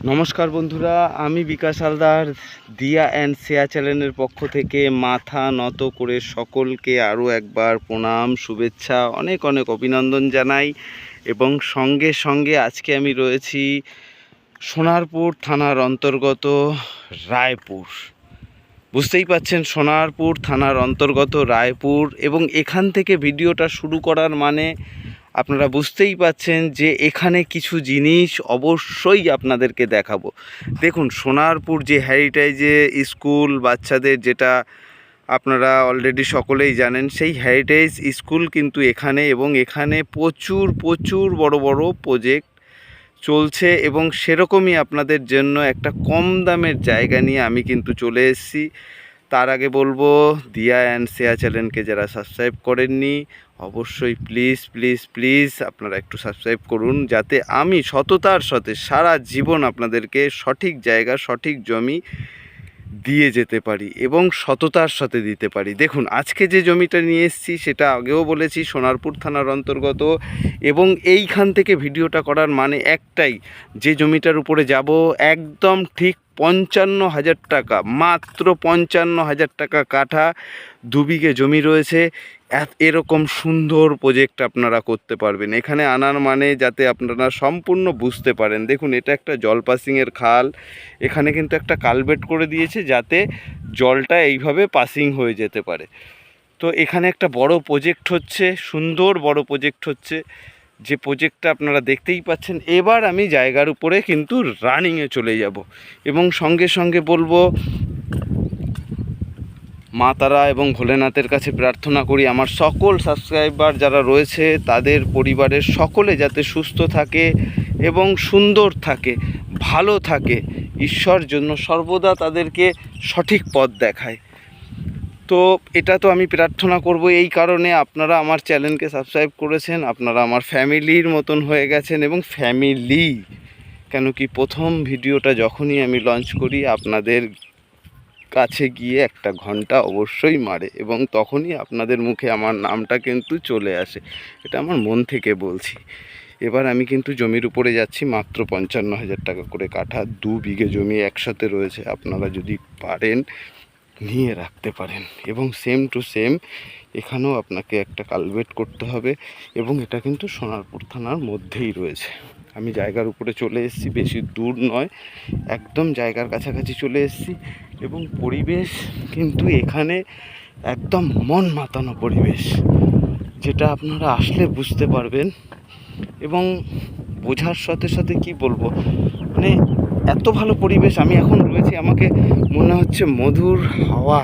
নমস্কার বন্ধুরা, আমি বিকাশ হালদার দিয়া অ্যান্ড শেয়া চ্যানেলের পক্ষ থেকে মাথা নত করে সকলকে আরও একবার প্রণাম, শুভেচ্ছা, অনেক অনেক অভিনন্দন জানাই। এবং সঙ্গে সঙ্গে আজকে আমি রয়েছি সোনারপুর থানার অন্তর্গত রায়পুর। বুঝতেই পাচ্ছেন, সোনারপুর থানার অন্তর্গত রায়পুর। এবং এখান থেকে ভিডিওটা শুরু করার মানে আপনারা বুঝতেই পাচ্ছেন যে এখানে কিছু জিনিস অবশ্যই আপনাদেরকে দেখাবো। দেখুন, সোনারপুর যে হেরিটেজে স্কুল বাচ্চাদের, যেটা আপনারা অলরেডি সকলেই জানেন, সেই হেরিটেজ স্কুল কিন্তু এখানে, এবং এখানে প্রচুর প্রচুর বড় বড় প্রজেক্ট চলছে। এবং সেরকমই আপনাদের জন্য একটা কম দামের জায়গা নিয়ে আমি কিন্তু চলে এসেছি। তার আগে বলবো, দিয়া অ্যান্ড শেয়া চ্যানেলকে যারা সাবস্ক্রাইব করেননি, অবশ্যই প্লিজ প্লিজ প্লিজ আপনারা একটু সাবস্ক্রাইব করুন, যাতে আমি সততার সাথে সারা জীবন আপনাদেরকে সঠিক জায়গা, সঠিক জমি দিয়ে যেতে পারি এবং সততার সাথে দিতে পারি। দেখুন, আজকে যে জমিটা নিয়ে এসেছি সেটা আগেও বলেছি, সোনারপুর থানার অন্তর্গত। এবং এইখান থেকে ভিডিওটা করার মানে একটাই, যে জমিটার উপরে যাব একদম ঠিক 55,000 টাকা, মাত্র 55,000 টাকা কাঠা, 2 বিঘে জমি রয়েছে। এরকম সুন্দর প্রজেক্ট আপনারা করতে পারবেন। এখানে আনার মানে যাতে আপনারা সম্পূর্ণ বুঝতে পারেন। দেখুন, এটা একটা জল পাসিংয়ের খাল। এখানে কিন্তু একটা কালভেট করে দিয়েছে যাতে জলটা এইভাবে পাসিং হয়ে যেতে পারে। তো এখানে একটা বড় প্রজেক্ট হচ্ছে, সুন্দর বড় প্রজেক্ট হচ্ছে, যে প্রজেক্টটা আপনারা দেখতেই পাচ্ছেন। এবার আমি জায়গার উপরে কিন্তু রানিংয়ে চলে যাব, এবং সঙ্গে সঙ্গে বলবো, মা তারা এবং ভোলেনাথের কাছে প্রার্থনা করি আমার সকল সাবস্ক্রাইবার যারা রয়েছে তাদের পরিবারের সকলে যাতে সুস্থ থাকে এবং সুন্দর থাকে, ভালো থাকে। ঈশ্বর জন্য সর্বদা তাদেরকে সঠিক পথ দেখায়। তো এটা তো আমি প্রার্থনা করব এই কারণে, আপনারা আমার চ্যানেলকে সাবস্ক্রাইব করেছেন, আপনারা আমার ফ্যামিলির মতন হয়ে গেছেন। এবং ফ্যামিলি কেন কি, প্রথম ভিডিওটা যখনই আমি লঞ্চ করি আপনাদের কাছে গিয়ে একটা ঘন্টা অবশ্যই মারে, এবং তখনই আপনাদের মুখে আমার নামটা কিন্তু চলে আসে। এটা আমার মন থেকে বলছি। এবার আমি কিন্তু জমির উপরে যাচ্ছি, মাত্র 55,000 টাকা করে কাঠা, 2 বিঘে জমি একসাথে রয়েছে। আপনারা যদি পারেন নিয়ে রাখতে পারেন। এবং সেম টু সেম এখানেও আপনাকে একটা কালভেট করতে হবে, এবং এটা কিন্তু সোনারপুর থানার মধ্যেই রয়েছে। আমি জায়গার উপরে চলে এসেছি, বেশি দূর নয়, একদম জায়গার কাছাকাছি চলে এসেছি। এবং পরিবেশ কিন্তু এখানে একদম মন মাতানো পরিবেশ, যেটা আপনারা আসলে বুঝতে পারবেন। এবং বোঝার সাথে সাথে কি বলবো, মানে এত ভালো পরিবেশ আমি এখন রয়েছি, আমাকে মনে হচ্ছে মধুর হাওয়া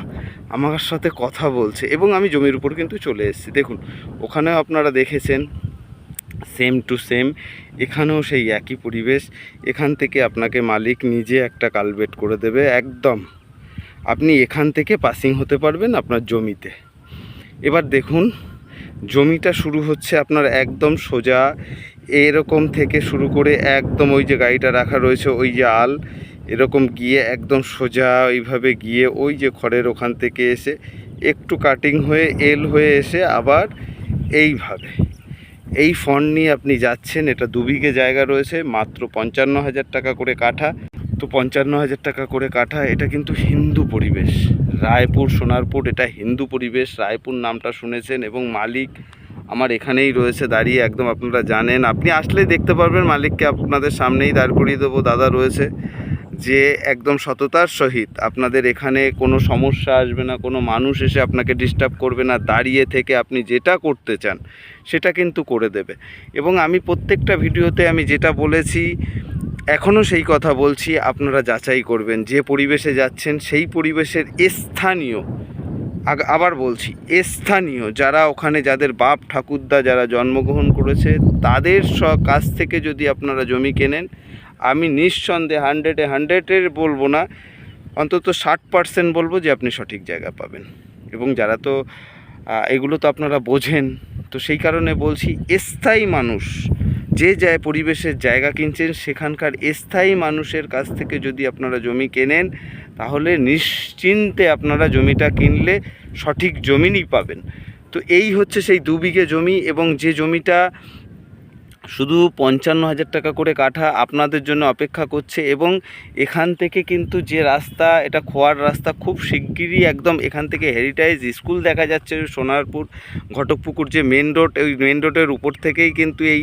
আমার সাথে কথা বলছে। এবং আমি জমির উপর কিন্তু চলে এসেছি। দেখুন, ওখানেও আপনারা দেখেছেন সেম টু সেম, এখানেও সেই একই পরিবেশ। এখান থেকে আপনাকে মালিক নিজে একটা কালভেট করে দেবে, একদম আপনি এখান থেকে পাসিং হতে পারবেন আপনার জমিতে। এবার দেখুন, জমিটা শুরু হচ্ছে আপনার একদম সোজা এরকম থেকে শুরু করে একদম ওই যে গাড়িটা রাখা রয়েছে, ওই যে আল, এরকম গিয়ে একদম সোজা ওইভাবে গিয়ে ওই যে খড়ের ওখান থেকে এসে একটু কাটিং হয়ে এল হয়ে এসে আবার এইভাবে এই ফন্ড নিয়ে আপনি যাচ্ছেন। এটা 2 বিঘে জায়গা রয়েছে, মাত্র 55,000 টাকা করে কাঠা। তো 55,000 টাকা করে কাঠা, এটা কিন্তু হিন্দু পরিবেশ। রায়পুর সোনারপুর এটা হিন্দু পরিবেশ। রায়পুর নামটা শুনেছেন, এবং মালিক আমার এখানেই রয়েছে দাঁড়িয়ে, একদম আপনারা জানেন, আপনি আসলেই দেখতে পারবেন মালিককে, আপনাদের সামনেই দাঁড় করিয়ে দেবো। দাদা রয়েছে, যে একদম সততার সহিত আপনাদের এখানে কোনো সমস্যা আসবে না, কোনো মানুষ এসে আপনাকে ডিস্টার্ব করবে না, দাঁড়িয়ে থেকে আপনি যেটা করতে চান সেটা কিন্তু করে দেবে। এবং আমি প্রত্যেকটা ভিডিওতে আমি যেটা বলেছি এখনও সেই কথা বলছি, আপনারা যাচাই করবেন যে পরিবেশে যাচ্ছেন সেই পরিবেশের স্থানীয়, আবার বলছি স্থানীয় যারা ওখানে, যাদের বাপ ঠাকুরদা যারা জন্মগ্রহণ করেছে, তাদের কাছ থেকে যদি আপনারা জমি কেনেন, আমি নিঃসন্দেহে 100-এর বলবো না, অন্তত 60% বলবো যে আপনি সঠিক জায়গা পাবেন। এবং যারা তো এগুলো তো আপনারা বোঝেন, তো সেই কারণে বলছি, স্থায়ী মানুষ যে যায় পরিবেশের জায়গা কিনছেন, সেখানকার স্থায়ী মানুষের কাছ থেকে যদি আপনারা জমি কেনেন, তাহলে নিশ্চিন্তে আপনারা জমিটা কিনলে সঠিক জমিনই পাবেন। তো এই হচ্ছে সেই 2 বিঘে জমি। এবং যে জমিটা শুধু 55,000 টাকা করে কাঠা আপনাদের জন্য অপেক্ষা করছে। এবং এখান থেকে কিন্তু যে রাস্তা, এটা খোয়ার রাস্তা, খুব শিগগিরই একদম এখান থেকে হেরিটেজ স্কুল দেখা যাচ্ছে, সোনারপুর ঘটকপুকুর যে মেন রোড, ওই মেন রোডের উপর থেকেই কিন্তু এই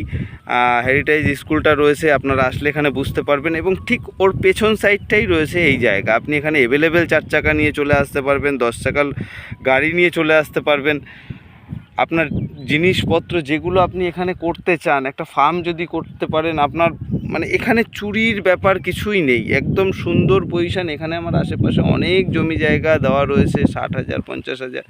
হেরিটেজ স্কুলটা রয়েছে। আপনারা আসলে এখানে বুঝতে পারবেন। এবং ঠিক ওর পেছন সাইডটাই রয়েছে এই জায়গা। আপনি এখানে অ্যাভেলেবেল 4 চাকা নিয়ে চলে আসতে পারবেন, 10 চাকার গাড়ি নিয়ে চলে আসতে পারবেন। আপনার জিনিসপত্র যেগুলো আপনি এখানে করতে চান, একটা ফার্ম যদি করতে পারেন, আপনার মানে এখানে চুরির ব্যাপার কিছুই নেই, একদম সুন্দর পজিশন। এখানে আমার আশেপাশে অনেক জমি জায়গা দেওয়া রয়েছে, 60,000 50,000।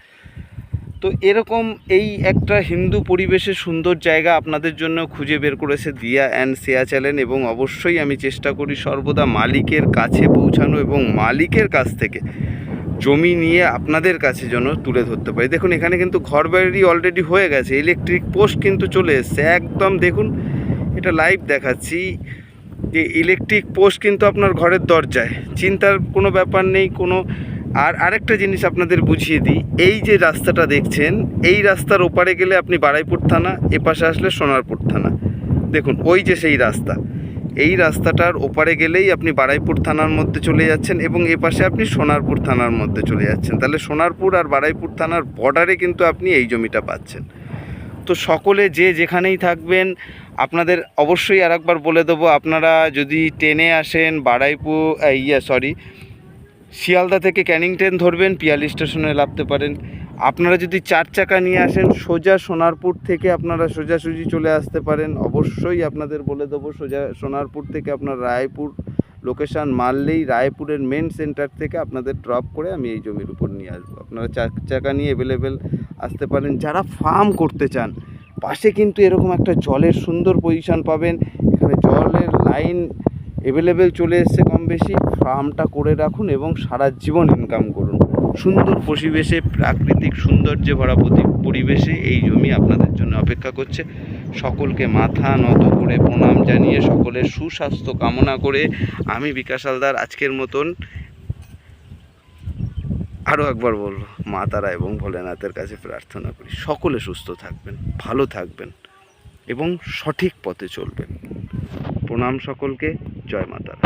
তো এরকম এই একটা হিন্দু পরিবেশে সুন্দর জায়গা আপনাদের জন্য খুঁজে বের করেছে দিয়া অ্যান্ড শেয়া চ্যানেল। এবং অবশ্যই আমি চেষ্টা করি সর্বদা মালিকের কাছে পৌঁছানো এবং মালিকের কাছ থেকে জমি নিয়ে আপনাদের কাছে যেন তুলে ধরতে পারি। দেখুন এখানে কিন্তু ঘরবাড়ি অলরেডি হয়ে গেছে, ইলেকট্রিক পোস্ট কিন্তু চলে এসছে একদম। দেখুন এটা লাইভ দেখাচ্ছি যে ইলেকট্রিক পোস্ট কিন্তু আপনার ঘরের দরজায়, চিন্তার কোনো ব্যাপার নেই কোনো। আর আরেকটা জিনিস আপনাদের বুঝিয়ে দিই, এই যে রাস্তাটা দেখছেন, এই রাস্তার ওপারে গেলে আপনি বারাইপুর থানা, এপাশে আসলে সোনারপুর থানা। দেখুন ওই যে সেই রাস্তা, এই রাস্তাটার ওপারে গেলেই আপনি বারাইপুর থানার মধ্যে চলে যাচ্ছেন এবং এপাশে আপনি সোনারপুর থানার মধ্যে চলে যাচ্ছেন। তাহলে সোনারপুর আর বারাইপুর থানার বর্ডারে কিন্তু আপনি এই জমিটা পাচ্ছেন। তো সকলে যে যেখানেই থাকবেন, আপনাদের অবশ্যই আরেকবার বলে দেবো, আপনারা যদি ট্রেনে আসেন বারাইপুর শিয়ালদা থেকে ক্যানিং ট্রেন ধরবেন, পিয়ালি স্টেশনে নামতে পারেন। আপনারা যদি 4 চাকা নিয়ে আসেন সোজা সোনারপুর থেকে আপনারা সোজাসুজি চলে আসতে পারেন। অবশ্যই আপনাদের বলে দেবো, সোজা সোনারপুর থেকে আপনার রায়পুর লোকেশান মারলেই রায়পুরের মেন সেন্টার থেকে আপনাদের ড্রপ করে আমি এই জমির উপর নিয়ে আসবো। আপনারা 4 চাকা নিয়ে অ্যাভেলেবেল আসতে পারেন। যারা ফার্ম করতে চান, পাশে কিন্তু এরকম একটা জলের সুন্দর পজিশন পাবেন, এখানে জলের লাইন অ্যাভেলেবেল চলে এসছে কম বেশি। ফার্মটা করে রাখুন এবং সারা জীবন ইনকাম করুন সুন্দর পরিবেশে, প্রাকৃতিক সৌন্দর্যে ভরা পরিবেশে। এই জমি আপনাদের জন্য অপেক্ষা করছে। সকলকে মাথা নত করে প্রণাম জানিয়ে, সকলের সুস্বাস্থ্য কামনা করে আমি বিকাশ হালদার আজকের মতন আরও একবার বলবো, মা তারা এবং ভোলেনাথের কাছে প্রার্থনা করি সকলে সুস্থ থাকবেন, ভালো থাকবেন এবং সঠিক পথে চলবেন। প্রণাম সকলকে, জয় মা তারা।